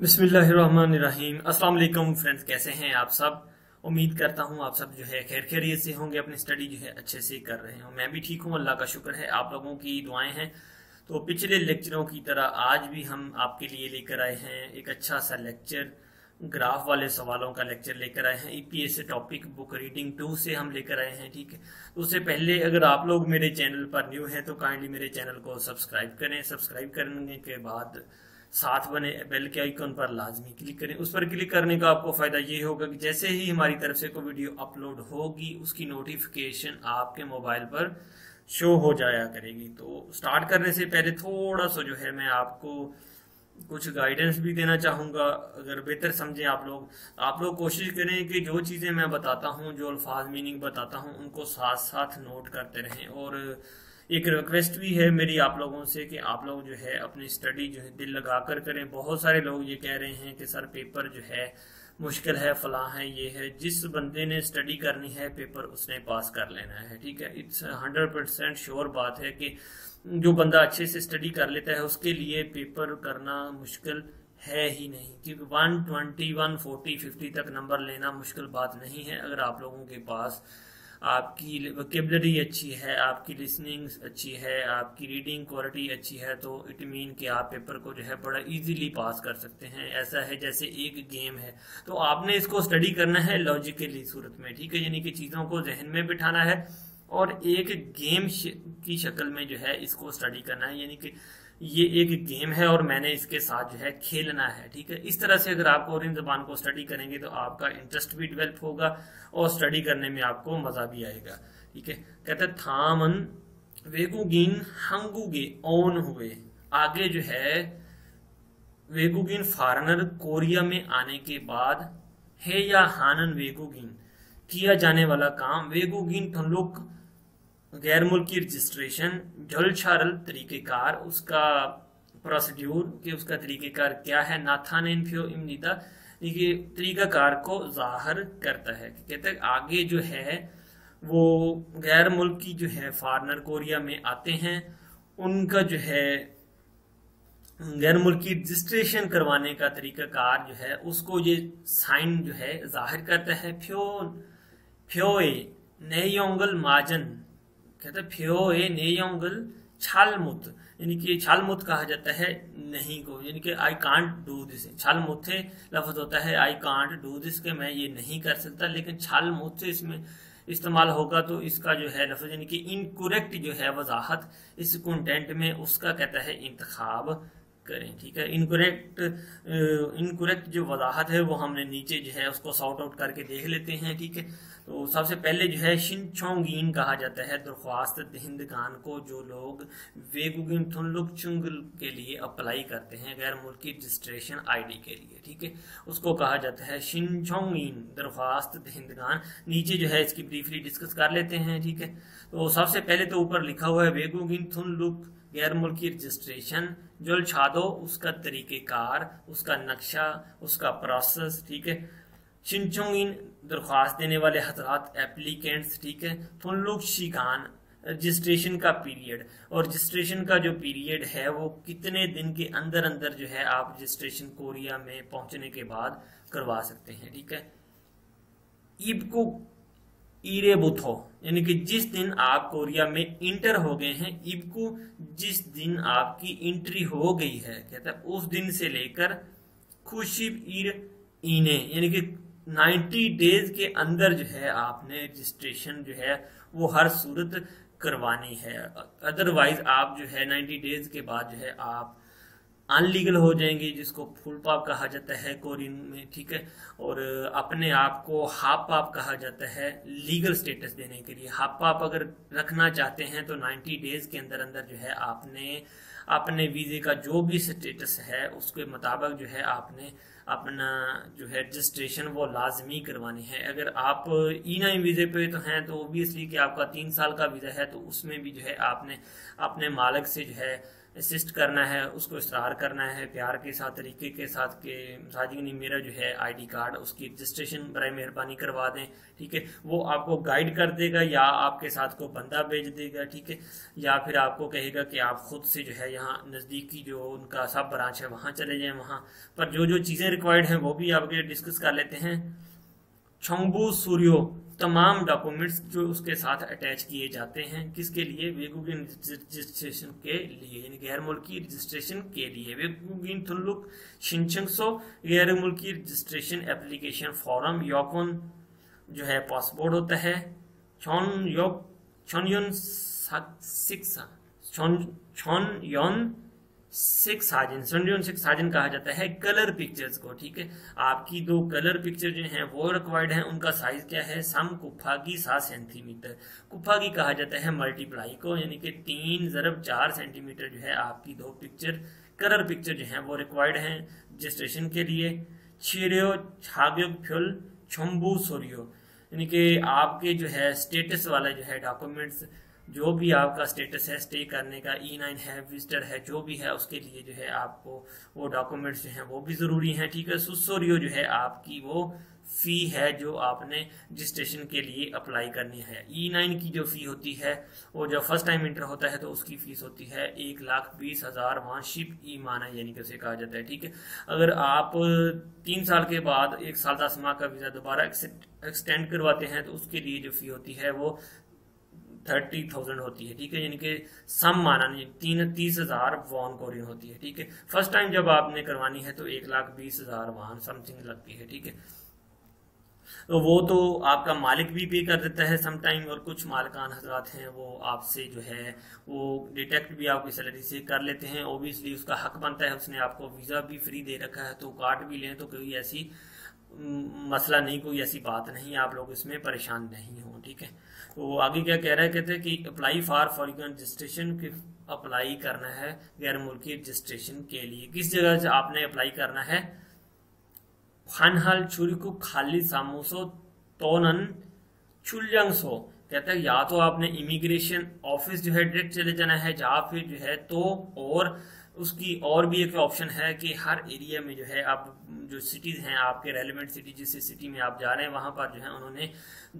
बिस्मिल्लाहिर्रहमानिर्रहीम। अस्सलाम वालेकुम फ्रेंड्स, कैसे हैं आप सब। उम्मीद करता हूं आप सब जो है खैर खैरियत से होंगे, अपनी स्टडी जो है अच्छे से कर रहे हैं। मैं भी ठीक हूं, अल्लाह का शुक्र है, आप लोगों की दुआएं हैं। तो पिछले लेक्चरों की तरह आज भी हम आपके लिए लेकर आए हैं एक अच्छा सा लेक्चर। ग्राफ वाले सवालों का लेक्चर लेकर आए हैं। ईपीएस से टॉपिक बुक रीडिंग 2 से हम लेकर आए हैं। ठीक है, तो उससे पहले अगर आप लोग मेरे चैनल पर न्यू हैं तो काइंडली मेरे चैनल को सब्सक्राइब करें। सब्सक्राइब करने के बाद साथ बने बेल के आइकन पर लाजमी क्लिक करें। उस पर क्लिक करने का आपको फायदा ये होगा कि जैसे ही हमारी तरफ से कोई वीडियो अपलोड होगी उसकी नोटिफिकेशन आपके मोबाइल पर शो हो जाया करेगी। तो स्टार्ट करने से पहले थोड़ा सा जो है मैं आपको कुछ गाइडेंस भी देना चाहूंगा। अगर बेहतर समझें आप लोग कोशिश करें कि जो चीज़ें मैं बताता हूं, जो अल्फाज मीनिंग बताता हूं, उनको साथ साथ नोट करते रहें। और एक रिक्वेस्ट भी है मेरी आप लोगों से कि आप लोग जो है अपनी स्टडी जो है दिल लगा कर करें। बहुत सारे लोग ये कह रहे हैं कि सर पेपर जो है मुश्किल है, फलां है, ये है। जिस बंदे ने स्टडी करनी है पेपर उसने पास कर लेना है। ठीक है, इट्स 100% श्योर बात है कि जो बंदा अच्छे से स्टडी कर लेता है उसके लिए पेपर करना मुश्किल है ही नहीं। क्योंकि 120, 140, 50 तक नंबर लेना मुश्किल बात नहीं है। अगर आप लोगों के पास आपकी वोकेबलरी अच्छी है, आपकी लिसनिंग अच्छी है, आपकी रीडिंग क्वालिटी अच्छी है, तो इट मीन कि आप पेपर को जो है बड़ा इजीली पास कर सकते हैं। ऐसा है जैसे एक गेम है, तो आपने इसको स्टडी करना है लॉजिकली सूरत में। ठीक है, यानी कि चीज़ों को जहन में बिठाना है और एक गेम की शक्ल में जो है इसको स्टडी करना है। यानी कि ये एक गेम है और मैंने इसके साथ जो है खेलना है। ठीक है, इस तरह से अगर आप कोरियन जबान को स्टडी करेंगे तो आपका इंटरेस्ट भी डेवलप होगा और स्टडी करने में आपको मजा भी आएगा। ठीक है, कहते थामन वेगुगिन हंगुगे ओन हुए। आगे जो है वेगुगिन फॉरेनर कोरिया में आने के बाद है या हानन वेगुगिन किया जाने वाला काम वेगुगिन थनलुक गैर मुल्की रजिस्ट्रेशन झलछारल तरीकेकार, उसका प्रोसीड्यूर कि उसका तरीकेकार क्या है। नाथानेन फ्यो इमनिदा ये तरीकाकार को जाहिर करता है। कहते हैं आगे जो है वो गैर मुल्की जो है फॉरेनर कोरिया में आते हैं, उनका जो है गैर मुल्की रजिस्ट्रेशन करवाने का तरीकाकार जो है उसको ये साइन जो है जाहिर करता है। फ्योए नेयोंगल माजन, कहते हैं फ्योए नेयोंगल छालमुत, यानी कि छालमुत कहा जाता है नहीं को, यानी कि आई कांट डू दिस। छालमुथे लफ्ज होता है आई कांट डू दिस, के मैं ये नहीं कर सकता, लेकिन छालमुत से इसमें इस्तेमाल होगा तो इसका जो है लफ्ज यानी कि इनकरेक्ट जो है वजाहत इस कंटेंट में उसका कहता है इंतखाब करें। ठीक है, इनकरेक्ट जो वजाहत है वो हमने नीचे जो है उसको सॉर्ट आउट करके देख लेते हैं। ठीक है, तो सबसे पहले जो है शिनचोंगीन कहा जाता है दरख्वास्त दहिंदगान को, जो लोग वेगुगिन थुनलुक चुंगल के लिए अप्लाई करते हैं गैर मुल्की रजिस्ट्रेशन आईडी के लिए। ठीक है, उसको कहा जाता है शिनचोंगीन दरख्वास्त दहिंदगान। नीचे जो है इसकी ब्रीफली डिस्कस कर लेते हैं। ठीक है, तो सबसे पहले तो ऊपर लिखा हुआ है वेगुगिन थुनलुक गैर मुल्की रजिस्ट्रेशन जो छादो, उसका तरीकेकार, उसका नक्शा, उसका प्रोसेस। ठीक है, शिनचोंगिन दरख्वास्त देने वाले हजरात एप्लीकेंट्स। ठीक है, थुनलुक शिकान रजिस्ट्रेशन का पीरियड, और रजिस्ट्रेशन का जो पीरियड है वो कितने दिन के अंदर अंदर जो है आप रजिस्ट्रेशन कोरिया में पहुंचने के बाद करवा सकते हैं। ठीक है, इबको इरेबुथो, यानी कि जिस दिन आप कोरिया में इंटर हो गए हैं, इबको जिस दिन आपकी एंट्री हो गई है, कहता है उस दिन से लेकर खुशिब इर इने, यानी कि 90 डेज के अंदर जो है आपने रजिस्ट्रेशन जो है वो हर सूरत करवानी है। अदरवाइज आप जो है 90 डेज के बाद जो है आप अनलीगल हो जाएंगे, जिसको फुल पाप कहा जाता है कोरियन में। ठीक है, और अपने आप को हाफ पाप कहा जाता है लीगल स्टेटस देने के लिए। हाफ पाप अगर रखना चाहते हैं तो 90 डेज के अंदर अंदर जो है आपने अपने वीजे का जो भी स्टेटस है उसके मुताबिक जो है आपने अपना जो है रजिस्ट्रेशन वो लाजमी करवानी है। अगर आप ई9 वीजे पे तो हैं तो ओबियसली कि आपका 3 साल का वीजा है तो उसमें भी जो है आपने अपने मालिक से जो है असिस्ट करना है, उसको इसरार करना है प्यार के साथ तरीके के साथ के साजिनी मेरा जो है आईडी कार्ड उसकी रजिस्ट्रेशन बराए मेहरबानी करवा दें, ठीक है। वो आपको गाइड कर देगा या आपके साथ को बंदा भेज देगा, ठीक है, या फिर आपको कहेगा कि आप खुद से जो है यहाँ नज़दीकी जो उनका सब ब्रांच है वहाँ चले जाएं। वहाँ पर जो जो चीज़ें रिक्वायर्ड हैं वो भी आपके डिस्कस कर लेते हैं। छोंगबू सूर्यो तमाम डॉक्यूमेंट्स जो उसके साथ अटैच किए जाते हैं, किसके लिए? वेगुगिन रजिस्ट्रेशन के लिए, यानी गैर मुल्की रजिस्ट्रेशन के लिए। वेगुगिन थुनलुक शिनचंगसो गैर मुल्की रजिस्ट्रेशन एप्लीकेशन फॉर्म योकोन जो है पासपोर्ट होता है। छोनयोन सिक्स साजन कहा जाता है कलर पिक्चर्स को, ठीक है। आपकी दो कलर पिक्चर जो हैं वो रिक्वायर्ड हैं, उनका साइज क्या है? सम कुफागी 7 सेंटीमीटर। कुफागी कहा जाता है मल्टीप्लाई को, यानी कि 3 × 4 सेंटीमीटर जो है आपकी दो पिक्चर कलर पिक्चर जो है वो रिक्वायर्ड हैं रजिस्ट्रेशन के लिए। छिरियो छाग्योग फ्युल छोम्बू सोरियो, यानी कि आपके जो है स्टेटस वाला जो है डॉक्यूमेंट्स, जो भी आपका स्टेटस है स्टे करने का, E9 है, विजिटर है, जो भी है उसके लिए जो है आपको वो डॉक्यूमेंट्स जो हैं वो भी ज़रूरी हैं, ठीक है। सुसोरियो जो है आपकी वो फ़ी है जो आपने रजिस्ट्रेशन के लिए अप्लाई करनी है। E9 की जो फ़ी होती है वो जब फर्स्ट टाइम इंटर होता है तो उसकी फ़ीस होती है 1,20,000 वहाँ शिप ई माना यानी कि उसे कहा जाता है, ठीक है। अगर आप 3 साल के बाद 1 साल 10 माह का वीज़ा दोबारा एक्सटेंड करवाते हैं तो उसके लिए जो फ़ी होती है वो 30,000 होती है, ठीक है, यानी कि सम माना नहीं 30,000 वॉन कोरियन होती है, ठीक है। फर्स्ट टाइम जब आपने करवानी है तो 1,20,000 वॉन समथिंग लगती है, ठीक है। तो वो तो आपका मालिक भी पे कर देता है सम टाइम, और कुछ मालिकान हजरात हैं वो आपसे जो है वो डिटेक्ट भी आपकी सैलरी से कर लेते हैं। ओबियसली उसका हक बनता है, उसने आपको वीज़ा भी फ्री दे रखा है तो कार्ड भी लें तो कोई ऐसी मसला नहीं, कोई ऐसी बात नहीं, आप लोग इसमें परेशान नहीं हो, ठीक है। तो आगे क्या कह रहा है, कहते हैं कि apply for foreign registration, apply करना है गैर मुल्की रजिस्ट्रेशन के लिए। किस जगह से आपने अप्लाई करना है? खानहाल छुरिकु खाली सामोसो तोनन चुल्यंगसो, कहता है या तो आपने इमिग्रेशन ऑफिस जो है डायरेक्ट चले जाना है, या फिर जो है तो और उसकी और भी एक ऑप्शन है कि हर एरिया में जो है आप जो सिटीज़ हैं आपके रेलिवेंट सिटी, जिस सिटी में आप जा रहे हैं वहाँ पर जो है उन्होंने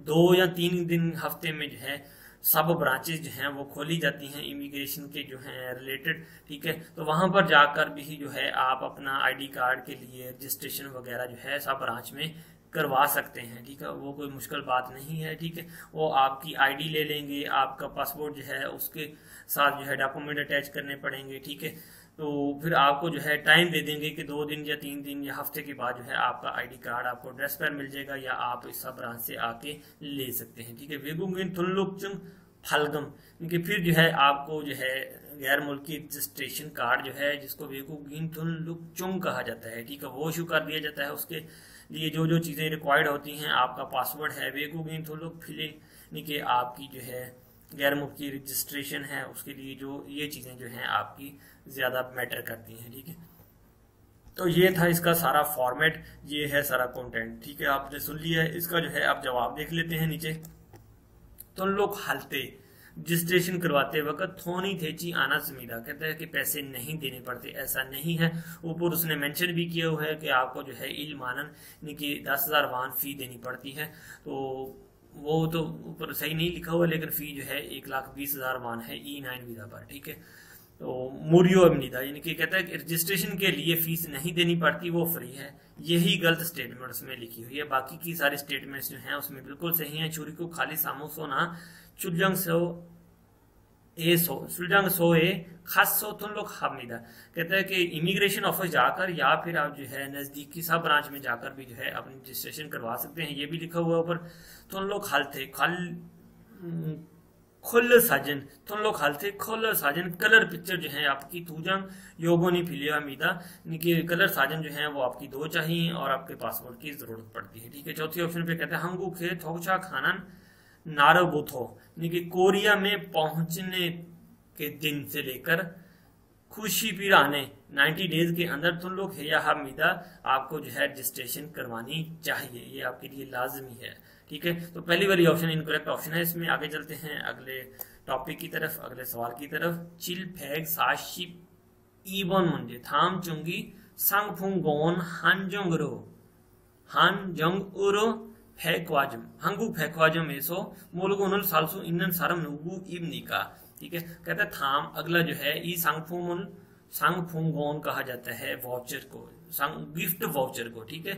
2 या 3 दिन हफ्ते में जो है सब ब्रांचेज जो हैं वो खोली जाती हैं इमिग्रेशन के जो हैं रिलेटेड, ठीक है। तो वहाँ पर जाकर भी जो है आप अपना आईडी कार्ड के लिए रजिस्ट्रेशन वगैरह जो है सब ब्रांच में करवा सकते हैं, ठीक है। वो कोई मुश्किल बात नहीं है, ठीक है। वो आपकी आईडी ले लेंगे, आपका पासपोर्ट जो है उसके साथ जो है डॉक्यूमेंट अटैच करने पड़ेंगे, ठीक है। तो फिर आपको जो है टाइम दे देंगे कि 2 दिन या 3 दिन या हफ्ते के बाद जो है आपका आईडी कार्ड आपको एड्रेस पर मिल जाएगा, या आप इस सब ब्रांच से आके ले सकते हैं, ठीक है। वेगुंगिन थुनलुकचुंग फलगम, क्योंकि फिर जो है आपको जो है गैर मुल्की रजिस्ट्रेशन कार्ड जो है जिसको वेगुंगिन थुनलुकचुंग कहा जाता है, ठीक है, वो इशू कर दिया जाता है। उसके लिए जो जो चीज़ें रिक्वायर्ड होती हैं, आपका पासवर्ड है, वेगुंगिन थुनलुक फिले, यानी कि आपकी जो है गैर मुल्की रजिस्ट्रेशन है उसके लिए जो ये चीज़ें जो हैं आपकी ज़्यादा मैटर करती हैं, ठीक है। तो ये था इसका सारा फॉर्मेट, ये है सारा कंटेंट, ठीक है। आपने सुन लिया है, इसका जो है आप जवाब देख लेते हैं नीचे। तो लोग हालते रजिस्ट्रेशन करवाते वक्त थोनी थेची आना समीदा, कहते हैं कि पैसे नहीं देने पड़ते, ऐसा नहीं है। ऊपर उसने मेंशन भी किया हुआ है कि आपको जो है इल्मानन यानी कि 10,000 वान फी देनी पड़ती है। तो वो तो ऊपर सही नहीं लिखा हुआ, लेकिन फी जो है 1,20,000 वान है E9 वीज़ा पर, ठीक है। तो मुरियो अमनीदा यानी कि कहता है कि रजिस्ट्रेशन के लिए फीस नहीं देनी पड़ती, वो फ्री है। यही गलत स्टेटमेंट उसमें लिखी हुई है, बाकी की सारी स्टेटमेंट्स जो हैं उसमें बिल्कुल सही हैं। चूरी को खाली सामोसो ना चुलजंग सो ए खास सो तुम लोग हामिदा, कहता है कि इमिग्रेशन ऑफिस जाकर या फिर आप जो है नज़दीकी सब ब्रांच में जाकर भी जो है अपनी रजिस्ट्रेशन करवा सकते हैं। ये भी लिखा हुआ है ऊपर। तुम लोग हाल थे खुल साजन, तुम लोग हाल थे खुल साजन कलर पिक्चर जो है आपकी तूजंग योगोनी फिलिया मीदा, यानी कलर साजन जो है वो आपकी 2 चाहिए और आपके पासपोर्ट की जरूरत पड़ती है, ठीक है। चौथी ऑप्शन पे कहते हैं हंगू खे थोचा खानन नारोबुथो, यानी कि कोरिया में पहुंचने के दिन से लेकर खुशी पिराने 90 डेज के अंदर तुम लोग है या हमीदा आपको जो है रजिस्ट्रेशन करवानी चाहिए, ये आपके लिए लाजमी है, ठीक है। तो पहली वाली ऑप्शन इनकरेक्ट ऑप्शन है। इसमें आगे चलते हैं अगले टॉपिक की तरफ, अगले सवाल की तरफ। चिल फैग साशिप 이번 문제 다음 중기 상품공원 한정으로 백화점 한국 백화점에서 물건을 살 수 있는 사람 누구입니까? ठीक है, कहता है थाम अगला जो है ई सांगफुंगोन कहा जाता है वाउचर को, गिफ्ट वाउचर को। ठीक है,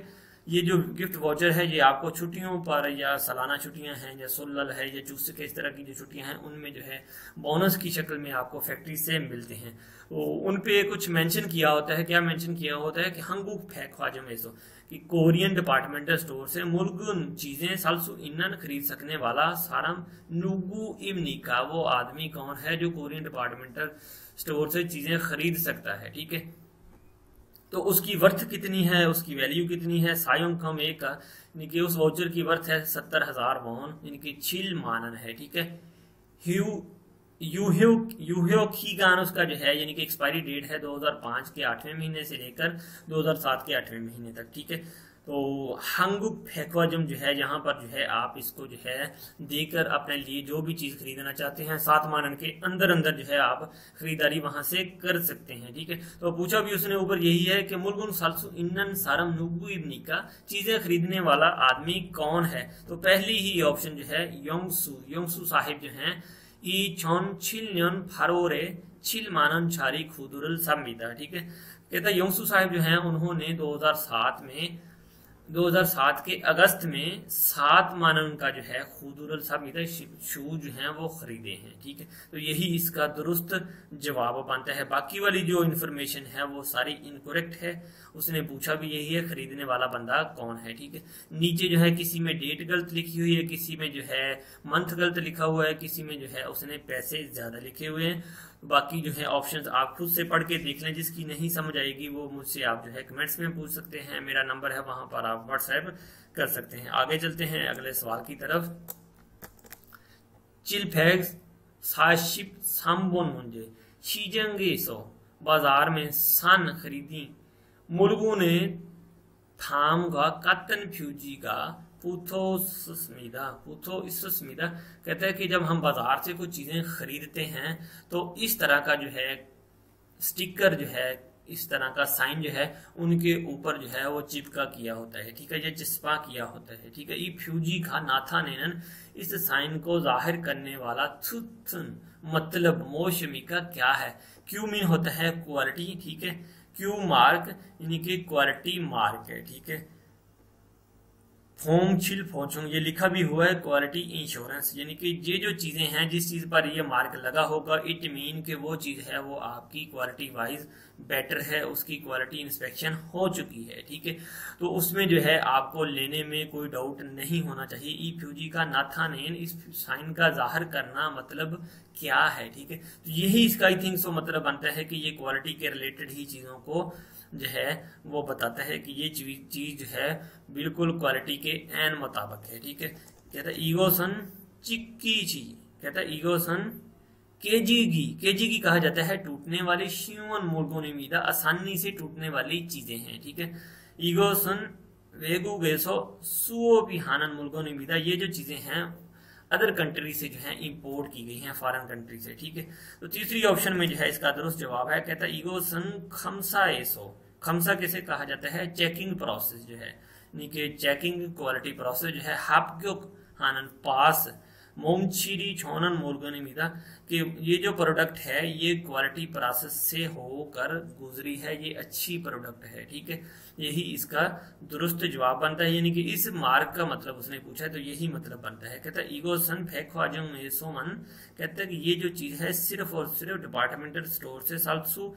ये जो गिफ्ट वाउचर है ये आपको छुट्टियों पर या सालाना छुट्टियां हैं या सुल्लल है या चूस के इस तरह की जो छुट्टियां हैं उनमें जो है बोनस की शक्ल में आपको फैक्ट्री से मिलते हैं। तो उन पे कुछ मेंशन किया होता है, क्या मेंशन किया होता है कि हंगुक पैकवाजम ऐसो कि कोरियन डिपार्टमेंटल स्टोर से मुर्गुन चीजें सालसु इन्नन खरीद सकने वाला सारम नुगु इमनी का वो आदमी कौन है जो कोरियन डिपार्टमेंटल स्टोर से चीजें खरीद सकता है। ठीक है, तो उसकी वर्थ कितनी है, उसकी वैल्यू कितनी है, सायों कम एक का यानी कि उस वाउचर की वर्थ है 70,000 वॉन यानी कि 6 मानन है। ठीक है, यूह्यो खीगान उसका जो है यानी कि एक्सपायरी डेट है 2005 के 8वें महीने से लेकर 2007 के 8वें महीने तक। ठीक है, तो हंगुक पैकवाजम जो है यहाँ पर जो है आप इसको जो है देकर अपने लिए जो भी चीज खरीदना चाहते हैं 7 मानन के अंदर अंदर जो है आप खरीदारी वहां से कर सकते हैं। ठीक है, तो पूछा भी उसने ऊपर यही है कि मुल्गुन सालसु इन्नन सारम नुगु इब्नी का चीजें खरीदने वाला आदमी कौन है। तो पहली ही ऑप्शन जो है योंगसू साहिब जो है ई छन 7년 8월에 7 मानन छारी खुदुरल सम्मिदा। ठीक है, कहता योंगसू साहिब जो है उन्होंने 2007 के अगस्त में 7 मानन का जो है खुदुरल सम्मिदा शूज जो हैं वो खरीदे हैं। ठीक है, तो यही इसका दुरुस्त जवाब बनता है। बाकी वाली जो इन्फॉर्मेशन है वो सारी इनकरेक्ट है। उसने पूछा भी यही है खरीदने वाला बंदा कौन है। ठीक है, नीचे जो है किसी में डेट गलत लिखी हुई है, किसी में जो है मंथ गलत लिखा हुआ है, किसी में जो है उसने पैसे ज्यादा लिखे हुए हैं। बाकी जो है ऑप्शंस आप खुद से पढ़ के देख लें, जिसकी नहीं समझ आएगी वो मुझसे आप जो है कमेंट्स में पूछ सकते हैं। मेरा नंबर है वहां पर आप व्हाट्सएप कर सकते हैं। आगे चलते हैं अगले सवाल की तरफ। चिलफैक्स साशिप साम्बोन मुंजे शीजंगेसो बाजार में सन खरीदी मुर्गों ने थाम का कतन फ्यूजी का पुथो इसस्मिदा कहता है कि जब हम बाजार से कुछ चीजें खरीदते हैं तो इस तरह का जो है स्टिकर जो है इस तरह का साइन जो है उनके ऊपर जो है वो चिपका किया होता है। ठीक है, ये चिस्पा किया होता है। ठीक है, ई फ्यूजी का नाथा नेनन इस साइन को जाहिर करने वाला थुथन मतलब मौसमी का क्या है। क्यू मीन होता है क्वालिटी। ठीक है, क्यू मार्क यानी कि क्वालिटी मार्क है। ठीक है, फोम छिल फोचुंग ये लिखा भी हुआ है क्वालिटी इंश्योरेंस यानी कि ये जो चीजें हैं जिस चीज पर ये मार्क लगा होगा इट मीन कि वो चीज है वो आपकी क्वालिटी वाइज बेटर है, उसकी क्वालिटी इंस्पेक्शन हो चुकी है। ठीक है, तो उसमें जो है आपको लेने में कोई डाउट नहीं होना चाहिए। ई फ्यूजी का नाथानेन इस साइन का जाहिर करना मतलब क्या है। ठीक है, तो यही इसका आई थिंक सो मतलब बनता है कि ये क्वालिटी के रिलेटेड ही चीजों को जो है वो बताता है कि ये चीज है बिल्कुल क्वालिटी के एन मुताबिक है। ठीक है, कहता है ईगोसन चिक्की ची, कहता है ईगोसन केजीगी कहा जाता है टूटने वाली शिवन मुर्गों ने मीदा आसानी से टूटने वाली चीजें हैं। ठीक है, ईगोसन वेगु गेसो सुओ पिहानन मुर्गों ने मीदा ये जो चीजें हैं अदर कंट्री से जो है इंपोर्ट की गई हैं फॉरेन कंट्री से। ठीक है, तो तीसरी ऑप्शन में जो है इसका दुरुस्त जवाब है कहता है ईगोसन खमसा एसो। खमसा कैसे कहा जाता है चेकिंग प्रोसेस जो है यानी कि चेकिंग क्वालिटी प्रोसेस जो है हापक्यो हानन पास मोमचीरी छोनन मुर्गन मीदा कि ये जो प्रोडक्ट है ये क्वालिटी प्रोसेस से होकर गुजरी है, ये अच्छी प्रोडक्ट है। ठीक है, यही इसका दुरुस्त जवाब बनता है यानी कि इस मार्क का मतलब उसने पूछा है तो यही मतलब बनता है। कहता है ईगोसन फैक्वाजम मेसोमन कहता है कि ये जो चीज है सिर्फ और सिर्फ डिपार्टमेंटल स्टोर से सालसू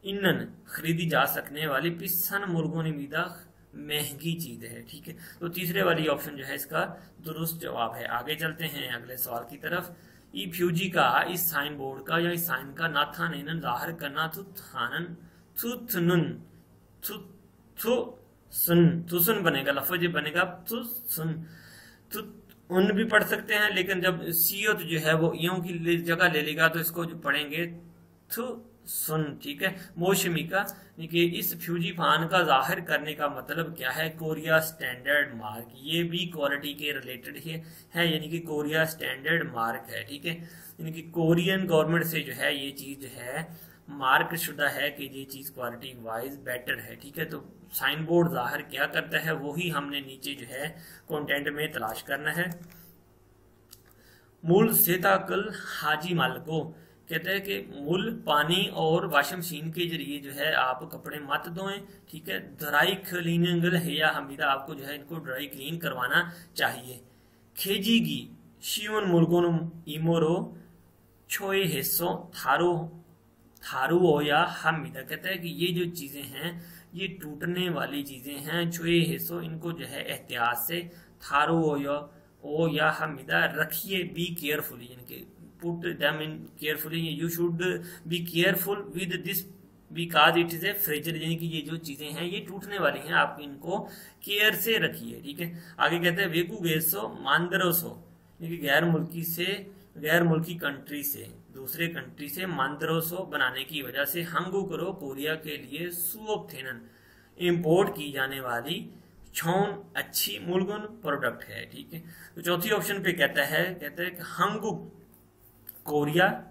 इन्नन खरीदी जा सकने वाली पिस्सन मुर्गों ने मीदा महंगी चीज है। ठीक है, तो तीसरे वाली ऑप्शन जो है इसका दुरुस्त जवाब है। आगे चलते हैं अगले सवाल की तरफ। ई फ्यूजी का इस साइन बोर्ड का या इस साइन का नाथा नैनन जाहिर करना थुसन बनेगा, लफ्ज बनेगा उन भी पढ़ सकते हैं लेकिन जब सीओ जो है वो ईयों की जगह ले लेगा तो इसको जो पढ़ेंगे सुन। ठीक है, मौसमी का कि इस फ्यूजी फान का जाहिर करने का मतलब क्या है कोरिया स्टैंडर्ड मार्क, ये भी क्वालिटी के रिलेटेड ही है यानी कि कोरिया स्टैंडर्ड मार्क है। ठीक है, यानी कि कोरियन गवर्नमेंट से जो है ये चीज जो है मार्क शुदा है कि ये चीज क्वालिटी वाइज बेटर है, ठीक है। तो साइन बोर्ड जाहिर क्या करता है वही हमने नीचे जो है कंटेंट में तलाश करना है। मूल सेताकल हाजी माल को कहते हैं कि मूल पानी और वॉशिंग मशीन के जरिए जो है आप कपड़े मत धोएं, ठीक है। ड्राई क्लीनिंग है या हमीदा, आपको जो है इनको ड्राई क्लीन करवाना चाहिए। खेजीगी शिवन मुर्गोन इमोरो छोए हिस्सों थारो थारू हो या हमीदा, कहते हैं कि ये जो चीजें हैं ये टूटने वाली चीजें हैं। छोए हिस्सों, इनको जो है एहतियात से थारू हो या हमीदा रखिए। बी केयरफुली, यानी put them in carefully, you should be careful with this because it is a Fraser, यानी कि ये जो चीजें हैं ये टूटने वाली हैं, आप इनको केयर से रखिए, ठीक है। आगे कहते हैं वेकू गेसो मांदरोसो, यानी कि गैर मुल्की कंट्री से, दूसरे कंट्री से मांदरोसो बनाने की वजह से हंगू करो कोरिया के लिए सुओपथेनन इंपोर्ट की जाने वाली छौन अच्छी मूलगुन प्रोडक्ट है, ठीक है। तो चौथी ऑप्शन पे कहते हैं कि हंगू कोरिया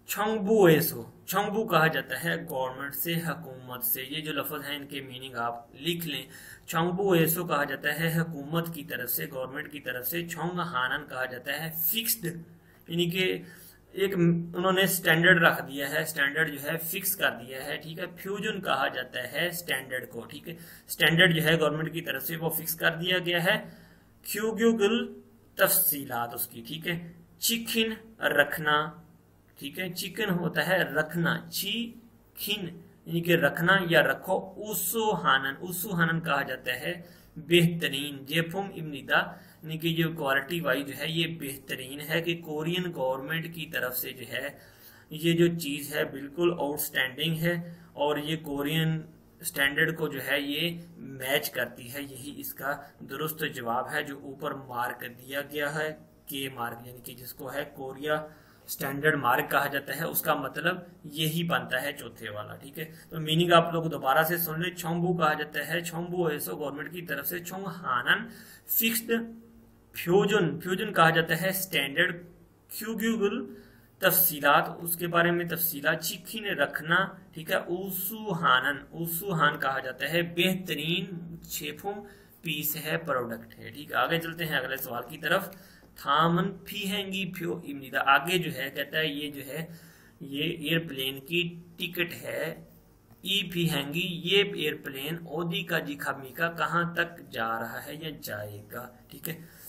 छोंगबू एसो, छोंगबू कहा जाता है गवर्नमेंट से, हुकूमत से। ये जो लफ्ज है इनके मीनिंग आप लिख लें। छोंगबू एसो कहा जाता है हुकूमत की तरफ से, गवर्नमेंट की तरफ से। छोंग हानन कहा जाता है फिक्स्ड, यानी कि एक उन्होंने स्टैंडर्ड रख दिया है, स्टैंडर्ड जो है फिक्स कर दिया है, ठीक है। फ्यूजन कहा जाता है स्टैंडर्ड को, ठीक है। स्टैंडर्ड जो है गवर्नमेंट की तरफ से वो फिक्स कर दिया गया है। क्यूग्यूगल तफसीलात उसकी, ठीक है। चिकन रखना, ठीक है। चिकन होता है रखना, खिन यानी कि रखना या रखो। उसुहानन कहा जाता है बेहतरीन। जेफुम इब्निदा, यानी कि जो क्वालिटी वाइज जो है ये बेहतरीन है, कि कोरियन गवर्नमेंट की तरफ से जो है ये जो चीज है बिल्कुल आउटस्टैंडिंग है और ये कोरियन स्टैंडर्ड को जो है ये मैच करती है। यही इसका दुरुस्त जवाब है जो ऊपर मार्क दिया गया है, के मार्क, यानी कि जिसको है कोरिया स्टैंडर्ड मार्क कहा जाता है, उसका मतलब यही बनता है चौथे वाला, ठीक है। तो मीनिंग आप लोग दोबारा से सुन ले। छोंबू कहा जाता है, छोंबू ऐसो गवर्नमेंट की तरफ से। छोंग हानन फिक्स्ड। फ्यूजन कहा जाता है स्टैंडर्ड। क्यूग्यूगल तफसीलात, उसके बारे में तफसीलात। चिकिन रखना, ठीक है। उसूहान कहा जाता है बेहतरीन, छेफुम पीस है, प्रोडक्ट है, ठीक है। आगे चलते हैं अगले सवाल की तरफ। थामन फीहेंगी फ्यो इमनिदा, आगे जो है कहता है ये जो है ये एयरप्लेन की टिकट है। ई फीहेंगी, ये एयरप्लेन ओदी का जिखामी का कहां तक जा रहा है या जाएगा, ठीक है।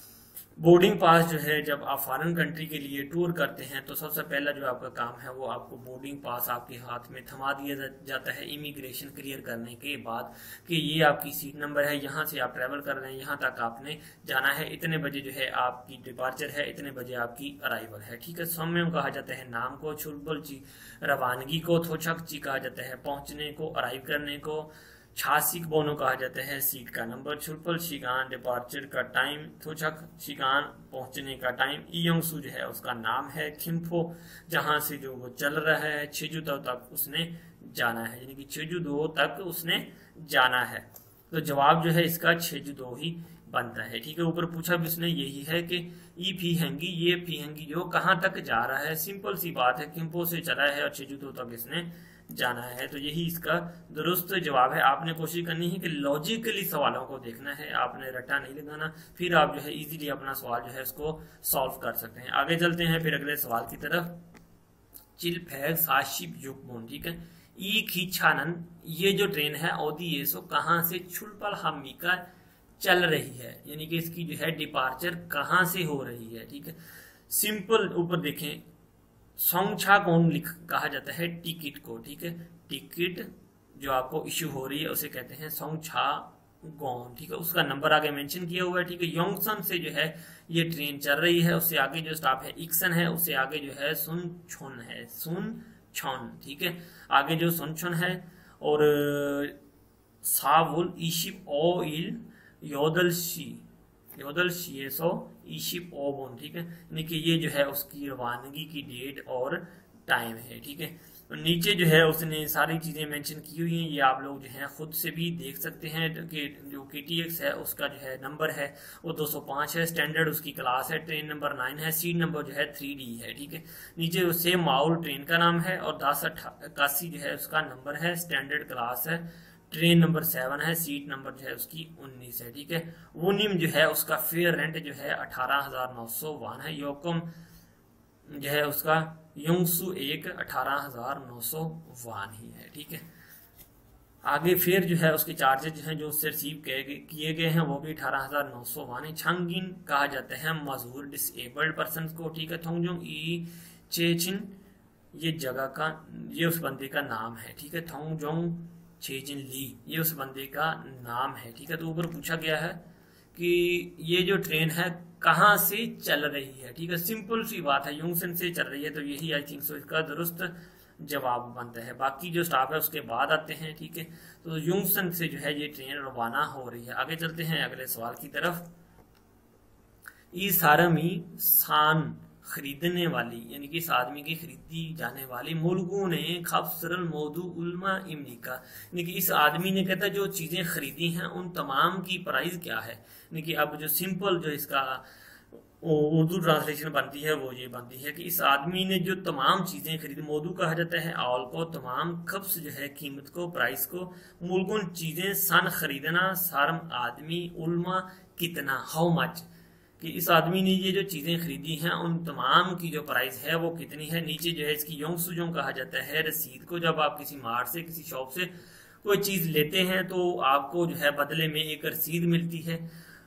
बोर्डिंग पास जो है जब आप फॉरेन कंट्री के लिए टूर करते हैं तो सबसे पहला जो आपका काम है वो आपको बोर्डिंग पास आपके हाथ में थमा दिया जाता है इमिग्रेशन क्लियर करने के बाद, कि ये आपकी सीट नंबर है, यहाँ से आप ट्रैवल कर रहे हैं, यहाँ तक आपने जाना है, इतने बजे जो है आपकी डिपार्चर है, इतने बजे आपकी अराइवल है, ठीक है। सम्यम कहा जाता है नाम को। छुलबल ची रवानगी को। थोचक ची कहा जाता है पहुंचने को, अराइव करने को। छासिक बोनो कहा जाता है सीट का नंबर। छुलपल शिगान डिपार्चर का टाइम। थोचक शिगान पहुंचने का टाइम। इयोंगसू जो है उसका नाम है। खिम्फो जहां से जो वो चल रहा है। छेजुदो तक उसने जाना है, यानी कि छेजुदो तक उसने जाना है। तो जवाब जो है इसका छेजुदो ही बनता है, ठीक है। ऊपर पूछा भी उसने यही है कि ई फीहेंगी, ये फीहेंगी जो कहां तक जा रहा है, सिंपल सी बात है, किम्पो से चला है और छेजुदो तक इसने जाना है। तो यही इसका दुरुस्त जवाब है। आपने कोशिश करनी है कि लॉजिकली सवालों को देखना है, आपने रट्टा नहीं लगाना, फिर आप जो है इजीली अपना सवाल जो है उसको सॉल्व कर सकते हैं। आगे चलते हैं फिर अगले सवाल की तरफ। चिलफैग साशिप युगबोन, ठीक है। ई खींचानन, ये जो ट्रेन है ओदी ये सो कहां से छुलपल हमीका चल रही है, यानी कि इसकी जो है डिपार्चर कहां से हो रही है, ठीक है। सिंपल ऊपर देखें, सोंगछा कौन कहा जाता है टिकट को, ठीक है। टिकट जो आपको इश्यू हो रही है उसे कहते हैं सोंगछा गौन, ठीक है। उसका नंबर आगे मेंशन किया हुआ है, ठीक है। योंगसन से जो है ये ट्रेन चल रही है, उससे आगे जो स्टॉप है इक्सन है, उससे आगे जो है सुनछोन है, सुनछोन, ठीक है। आगे जो सुनछोन है और सावुल ईशिप ऑयल योदलशी सो ईशिप ओबोन, ठीक है। यानी कि ये जो है उसकी रवानगी की डेट और टाइम है, ठीक है। नीचे जो है उसने सारी चीज़ें मेंशन की हुई हैं, ये आप लोग जो है खुद से भी देख सकते हैं कि जो KTX है उसका जो है नंबर है वो 205 है, स्टैंडर्ड उसकी क्लास है, ट्रेन नंबर 9 है, सीट नंबर जो है 3D है, ठीक है। नीचे सेम माउल ट्रेन का नाम है और 1081 जो है उसका नंबर है, स्टैंडर्ड क्लास है, ट्रेन नंबर 7 है, सीट नंबर जो है उसकी 19 है, ठीक है। वो निम जो है उसका फेयर रेंट जो है 18,900 वान है। योकोम जो है उसका योंगसू 1 18,900 वान ही है, ठीक है। आगे फिर जो है उसके चार्जेज जो हैं जो उससे रिसीव किए गए हैं वो भी 18,900 वान है। छांगिन कहा जाता है मजदूर डिसेबल्ड पर्सन को, ठीक है। थोंगजोंग ई चेचिन ये जगह का, ये उस बंदे का नाम है, ठीक है। थोंगजोंग चेचिन ली ये उस बंदे का नाम है, ठीक है। तो ऊपर पूछा गया है कि ये जो ट्रेन है कहाँ से चल रही है, ठीक है। सिंपल सी बात है, यूंगसन से चल रही है, तो यही आई थिंक सो इसका दुरुस्त जवाब बनता है। बाकी जो स्टाफ है उसके बाद आते हैं, ठीक है। तो यूंगसन से जो है ये ट्रेन रवाना हो रही है। आगे चलते हैं अगले सवाल की तरफ। इस आदमी सान खरीदने वाली, यानी कि इस आदमी की खरीदी जाने वाली मुल्कों ने खबसरल मौदू उल्मा इमनिका, यानी कि इस आदमी ने कहता जो चीजें खरीदी हैं उन तमाम की प्राइस क्या है। यानी कि अब जो सिंपल जो इसका उर्दू ट्रांसलेशन बनती है वो ये बनती है कि इस आदमी ने जो तमाम चीजें खरीदी, मौदू कहा जाता है ऑल को, तमाम खब्स जो है कीमत को, प्राइस को, मुल्कों चीजें, सन खरीदना, सारम आदमी, उल्मा कितना, हाउ मच, कि इस आदमी ने ये जो चीजें खरीदी हैं उन तमाम की जो प्राइस है वो कितनी है। नीचे जो है इसकी योंगसुजोंग कहा जाता है रसीद को। जब आप किसी मार्ट से, किसी शॉप से कोई चीज लेते हैं तो आपको जो है बदले में एक रसीद मिलती है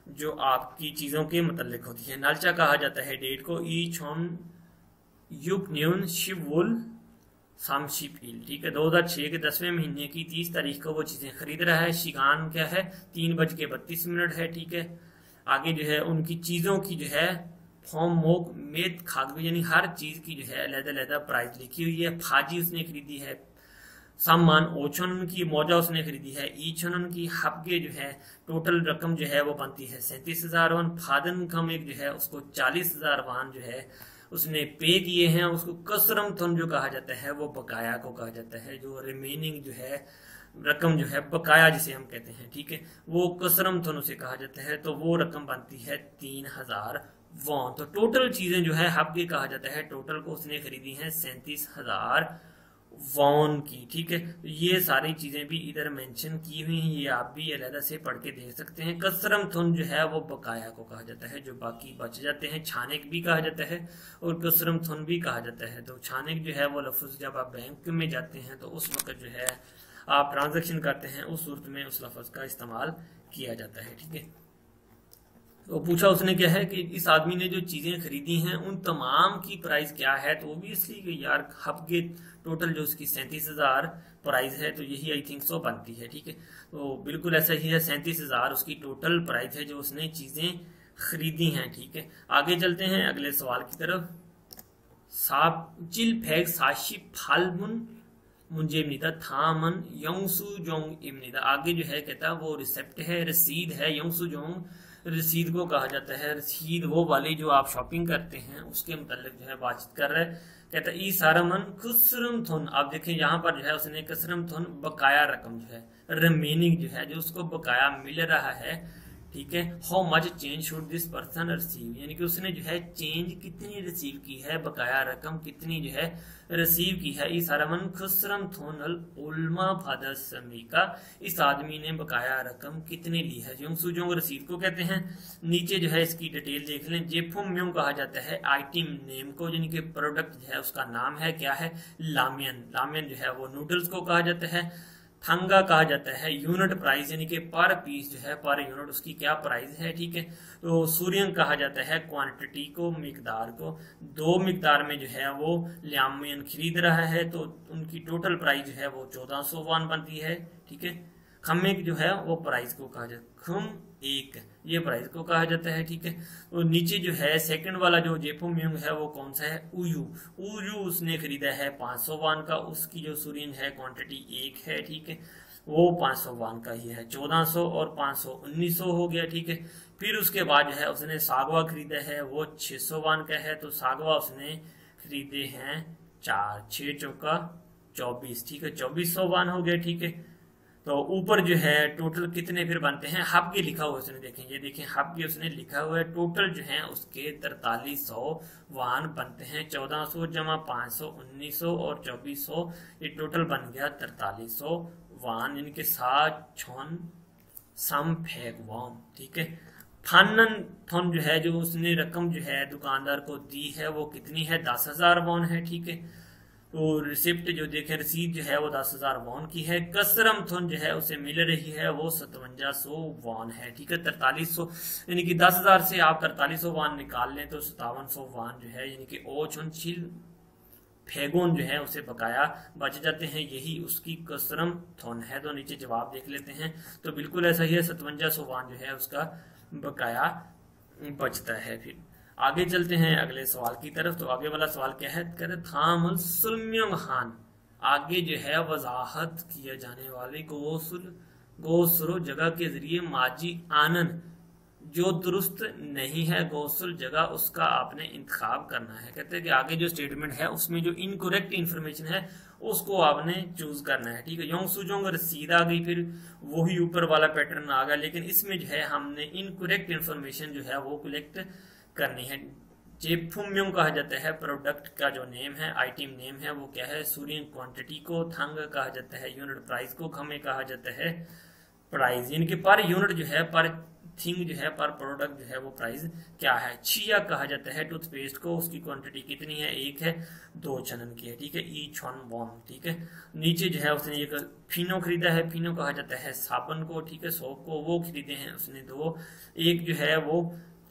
जो आपकी चीजों के मतलब होती है। नालचा कहा जाता है डेट को। ई छोन युग न्यून शिवुल सामशिपील, ठीक है। 2006 के 10वें महीने की 30 तारीख को वो चीजें खरीद रहा है। शिगान क्या है 3:32 है, ठीक है। आगे जो है उनकी चीजों की जो है फॉर्म मोक मेद खाद, यानी हर चीज की जो है अलग-अलग प्राइस लिखी हुई है। फाजी उसने खरीदी है। सामान ओचन की मौजा उसने खरीदी है। ईचन की हबगे जो है टोटल रकम जो है वो बनती है 37,000 वान। फादन कम एक जो है उसको 40,000 वान जो है उसने पे किए हैं। उसको कसरम थन जो कहा जाता है वो बकाया को कहा जाता है। जो रिमेनिंग जो है रकम जो है बकाया जिसे हम कहते हैं, ठीक है, वो कसरम थन उसे कहा जाता है। तो वो रकम बनती है 3,000 वॉन। तो टोटल चीजें जो है हबगे कहा जाता है, टोटल को उसने खरीदी है 37,000 वॉन की, ठीक है। तो ये सारी चीजें भी इधर मेंशन की हुई हैं, ये आप भी अलग से पढ़ के देख सकते हैं। कसरम थुन जो है वो बकाया को कहा जाता है, जो बाकी बच जाते हैं। छानेक भी कहा जाता है और कसरम थुन भी कहा जाता है। तो छानेक जो है वो लफ्ज जब आप बैंक में जाते हैं तो उस वक्त जो है आप ट्रांजेक्शन करते हैं, उस सूरत में उस लफ्ज का इस्तेमाल किया जाता है, ठीक है। तो पूछा उसने क्या है कि इस आदमी ने जो चीजें खरीदी हैं उन तमाम की प्राइस क्या है। तो ओबियसली कि यार हबगे टोटल जो उसकी 37,000 प्राइस है, तो यही आई थिंक सो बनती है, ठीक है। तो बिल्कुल ऐसा ही है, 37,000 उसकी टोटल प्राइस है जो उसने चीजें खरीदी हैं, ठीक है। आगे चलते हैं अगले सवाल की तरफ। साचिल फैग साशी फालमुन मुंजे इमनिदा थामन योंगसु जोंग इमनिदा। आगे जो है कहता है वो रिसेप्ट है, रसीद है। योंगसु जोंग रसीद को कहा जाता है। रसीद वो वाली जो आप शॉपिंग करते हैं उसके मतलब जो है बातचीत कर रहा है। कहता है ई सारमन खुसरम थुन। आप देखें यहाँ पर जो है उसने कसरम थुन बकाया रकम जो है, रिमेनिंग जो है, जो उसको बकाया मिल रहा है, ठीक है। How much change should this person receive, यानी कि उसने जो है चेंज कितनी रिसीव की है, बकाया रकम कितनी जो है रिसीव की है। इस आरमन खुसरम थोनल उल्मा फादसमी का, इस आदमी ने बकाया रकम कितनी ली है। जोंग रसीद को कहते हैं। नीचे जो है इसकी डिटेल देख लें। जेफुम म्यूम कहा जाता है आइटम नेम को, यानी कि प्रोडक्ट जो है उसका नाम है क्या है, लामियन। लामियन जो है वो नूडल्स को कहा जाता है। थंगा कहा जाता है यूनिट प्राइस, यानी कि पर पीस जो है, पर यूनिट उसकी क्या प्राइस है, ठीक है। तो सूर्यंग कहा जाता है क्वांटिटी को, मिकदार को। दो मिकदार में जो है वो लियामियन खरीद रहा है तो उनकी टोटल प्राइस जो है वो 1400 वान बनती है, ठीक है। खमेक जो है वो प्राइस को कहा जाता है। खुम एक ये प्राइस को कहा जाता है, ठीक है। तो नीचे जो है सेकंड वाला जो जेफोम्यूंग है वो कौन सा है, उयू। उयू उसने खरीदा है 500 वान का। उसकी जो सूर्यंग है क्वांटिटी 1 है, ठीक है, वो 500 वान का ही है। 1400 और 500 1900 हो गया, ठीक है। फिर उसके बाद जो है उसने सागवा खरीदा है, वो 600 वान का है। तो सागवा उसने खरीदे हैं 4, 6 चौका 24, ठीक है, 2400 वान हो गया, ठीक है। तो ऊपर जो है टोटल कितने फिर बनते हैं, हब के लिखा हुआ है उसने, देखें ये देखें हब के उसने लिखा हुआ है, टोटल जो है उसके 4300 वान बनते हैं। 1400 जमा 500 1900 और 2400, ये टोटल बन गया 4300 वान, इनके साथ छन सम फेक वाम, ठीक है। फानन थन जो है, जो उसने रकम जो है दुकानदार को दी है वो कितनी है, 10,000 वॉन है, ठीक है। तो रिसिप्ट जो देखें, रसीद जो है वो 10,000 वॉन की है। कसरम थन जो है उसे मिल रही है वो 5700 वॉन है, ठीक है। 4300 यानी कि 10,000 से आप 4300 वॉन निकाल लें तो 5700 वॉन जो है यानी कि ओ छुन छिल फेगोन जो है उसे बकाया बच जाते हैं, यही उसकी कसरम थोन है। तो नीचे जवाब देख लेते हैं, तो बिल्कुल ऐसा ही है, 5700 वान जो है उसका बकाया बचता है। फिर आगे चलते हैं अगले सवाल की तरफ। तो आगे वाला सवाल क्या है, कहते थामुल सुल्म्योंग हान, आगे जो है वजाहत किया जाने वाले गोसुल जगह के जरिए माजी आनन जो दुरुस्त नहीं है गोसल जगह, उसका आपने इंतखाब करना है। कहते हैं कि आगे जो स्टेटमेंट है उसमें जो इनकरेक्ट इंफॉर्मेशन है उसको आपने चूज करना है, ठीक है। योंग सुजोंग रसीद आ गई, फिर वही ऊपर वाला पैटर्न आ गया, लेकिन इसमें जो है हमने इनकरेक्ट इंफॉर्मेशन जो है वो कलेक्ट करनी है। जेफुम्योंग कहा जाता है प्रोडक्ट का जो नेम है, आइटम नेम है वो क्या है, सूर्यन क्वांटिटी को, थंग कहा जाता है यूनिट प्राइस को, खमे कहा जाता है प्राइस, यानी कि पर यूनिट जो है, पर थिंग जो है, पर प्रोडक्ट जो है वो प्राइस क्या है। छिया कहा जाता है टूथपेस्ट को, उसकी क्वांटिटी कितनी है, 1 है, 2 छनन की है, ठीक है। ई छन वॉन, ठीक है। नीचे जो है उसने एक फिनो खरीदा है, फिनो कहा जाता है साबुन को, ठीक है। सोप को वो खरीदे हैं उसने 2, एक जो है वो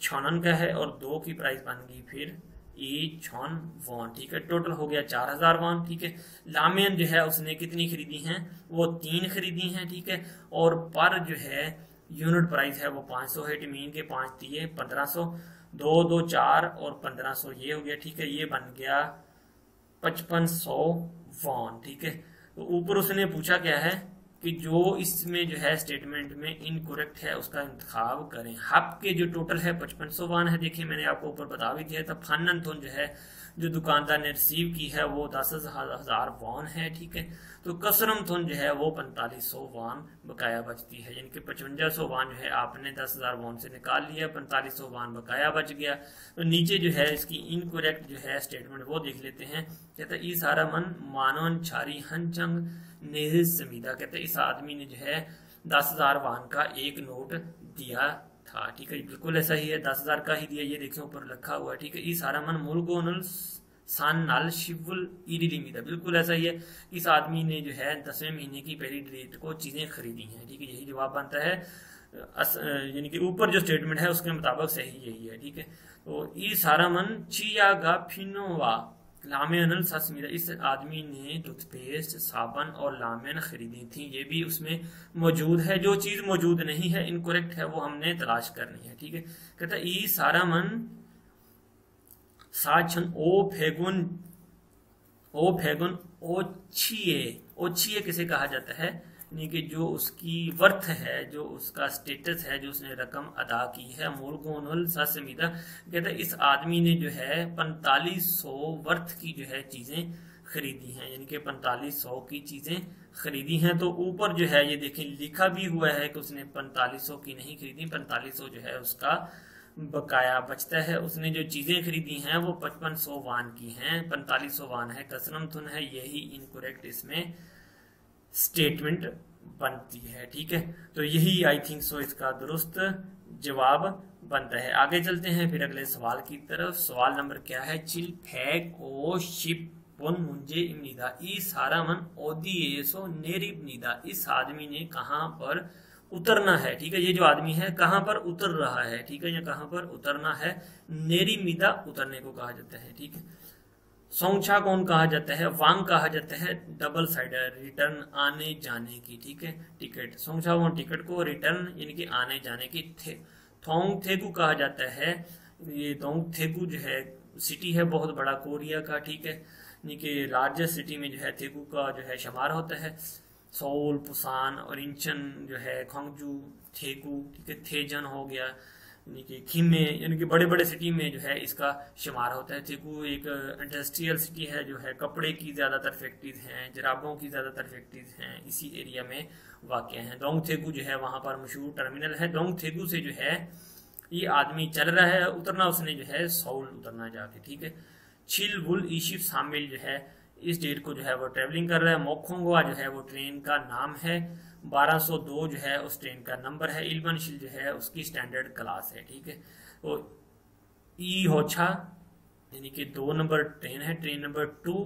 छनन का है और 2 की प्राइस बन गई फिर ई छन वॉन, ठीक है। टोटल हो गया 4000 वॉन, ठीक है। लामेन जो है उसने कितनी खरीदी हैं, वो 3 खरीदी हैं, ठीक है। और पर जो है यूनिट प्राइस है वो 500 है, टीमीन के 5 दिए 1500, 2 2 4 और 1500 ये हो गया, ठीक है। ये बन गया 5500 वॉन, ठीक है। तो ऊपर उसने पूछा क्या है कि जो इसमें जो है स्टेटमेंट में इनकरेक्ट है उसका इंतखाब करें। हब के जो टोटल है 5500 वान है, देखिए मैंने आपको ऊपर बता भी दिया था। फनन थोन जो है जो दुकानदार ने रिसीव की है वो 10,000 वान है, ठीक है। तो कसरम थोन जो है वो 4500 वान बकाया बचती है, यानी कि 5500 वान जो है आपने 10,000 वान से निकाल लिया, 4500 वान बकाया बच गया। तो नीचे जो है इसकी इनकरेक्ट जो है स्टेटमेंट वो देख लेते हैं। कहते ई सारा मन मानवन छारी हनचंग नेहिज समीदा, कहते इस आदमी ने जो है 10,000 वान का एक नोट दिया था, ठीक है। बिल्कुल ऐसा ही है, 10,000 का ही दिया, ये देखिए ऊपर लिखा हुआ है, ठीक है। ई सारा मन मुलगोनल सान नाल शिवुल ईरीलिमीदा, बिल्कुल ऐसा ही है। इस आदमी ने जो है 10वें महीने की पहली डेट को चीजें खरीदी हैं, ठीक है। यही जवाब बनता है, यानी कि ऊपर जो स्टेटमेंट है उसके मुताबिक सही यही है, ठीक है। तो ई सारा मन चियागा फिनोवा लामेन सस्मीदा, इस आदमी ने टूथपेस्ट साबुन और लामेन खरीदी थी, ये भी उसमें मौजूद है। जो चीज मौजूद नहीं है, इनकरेक्ट है, वो हमने तलाश करनी है, ठीक है। कहता ई सारा मन साछन ओ फेगुन ओछिए किसे कहा जाता है, यानी कि जो उसकी वर्थ है, जो उसका स्टेटस है, जो उसने रकम अदा की है। मूलगोनल सस्मीदा, कहते हैं इस आदमी ने जो है 4500 वर्थ की जो है चीजें खरीदी हैं, यानी कि 4500 की चीजें खरीदी हैं। तो ऊपर जो है ये देखें लिखा भी हुआ है कि उसने 4500 की नहीं खरीदी, 4500 जो है उसका बकाया बचता है। उसने जो चीजें खरीदी हैं वो 5500 वान की हैं, 4500 वान है, कसरम थुन है, यही इनकरेक्ट इसमें स्टेटमेंट बनती है, ठीक है। तो यही आई थिंक सो इसका दुरुस्त जवाब बनता है। आगे चलते हैं फिर अगले सवाल की तरफ। सवाल नंबर क्या है, चिल फैक ओ शिप पुन मुंजे इमनीदा ई सारा मन ओदिएसो नेरिबनीदा, इस आदमी ने कहां पर उतरना है, ठीक है। ये जो आदमी है कहां पर उतर रहा है, ठीक है, या कहां पर उतरना है। नेरिमिदा उतरने को कहा जाता है, ठीक है। सोंगछा कौन कहा जाता है, वांग कहा जाता है डबल साइडर, रिटर्न आने जाने की, ठीक है। टिकट सोंगछा वो टिकट को, रिटर्न यानी कि आने जाने की। थोंग थेगु कहा जाता है, ये थोंग थेगु जो है सिटी है बहुत बड़ा कोरिया का, ठीक है, यानी कि लार्जेस्ट सिटी में जो है थेगु का जो है शुमार होता है। सोल पुसान और इंचन जो है खोंगजू थेगु, ठीक है। थेजन हो गया, यानी कि खीमे यानी कि बड़े बड़े सिटी में जो है इसका शुमार होता है। थेगू एक इंडस्ट्रियल सिटी है, जो है कपड़े की ज़्यादातर फैक्ट्रीज हैं, जराबों की ज़्यादातर फैक्ट्रीज हैं, इसी एरिया में वाक़ है। डोंग थेगू जो है वहाँ पर मशहूर टर्मिनल है। डोंग थेगू से जो है ये आदमी चल रहा है, उतरना उसने जो है सौल उतरना जाके, ठीक है। छिल वुल ईशिप शामिल जो है इस डेट को जो है वो ट्रेवलिंग कर रहा है। मोखोंगवा जो है वो ट्रेन का नाम है। 1202 जो है उस ट्रेन का नंबर है। इल्बनशिल जो है उसकी स्टैंडर्ड क्लास है, ठीक है। तो ई होछा यानी कि 2 नंबर ट्रेन है, ट्रेन नंबर 2।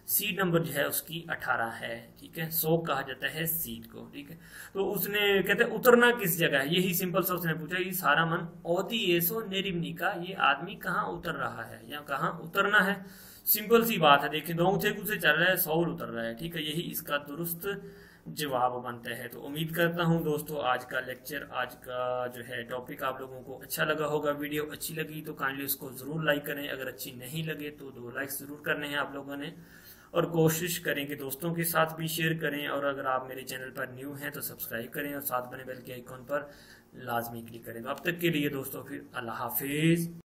सीट नंबर जो है उसकी 18 है, ठीक है। 100 कहा जाता है सीट को, ठीक है। तो उसने कहते हैं उतरना किस जगह है, यही सिंपल सा उसने पूछा। ये सारा मन ओदी एसो नेरिमनी का, ये आदमी कहाँ उतर रहा है या कहाँ उतरना है। सिंपल सी बात है, देखिए डोंग थेगू से चल रहा है, सौल उतर रहा है, ठीक है। यही इसका दुरुस्त जवाब बनता है। तो उम्मीद करता हूँ दोस्तों आज का लेक्चर, आज का जो है टॉपिक आप लोगों को अच्छा लगा होगा। वीडियो अच्छी लगी तो काइंडली उसको ज़रूर लाइक करें, अगर अच्छी नहीं लगे तो 2 लाइक ज़रूर करने हैं आप लोगों ने, और कोशिश करें कि दोस्तों के साथ भी शेयर करें। और अगर आप मेरे चैनल पर न्यू हैं तो सब्सक्राइब करें और साथ बने बेल के आइकॉन पर लाजमी क्लिक करें। तो अब तक के लिए दोस्तों फिर अल्लाह हाफिज़।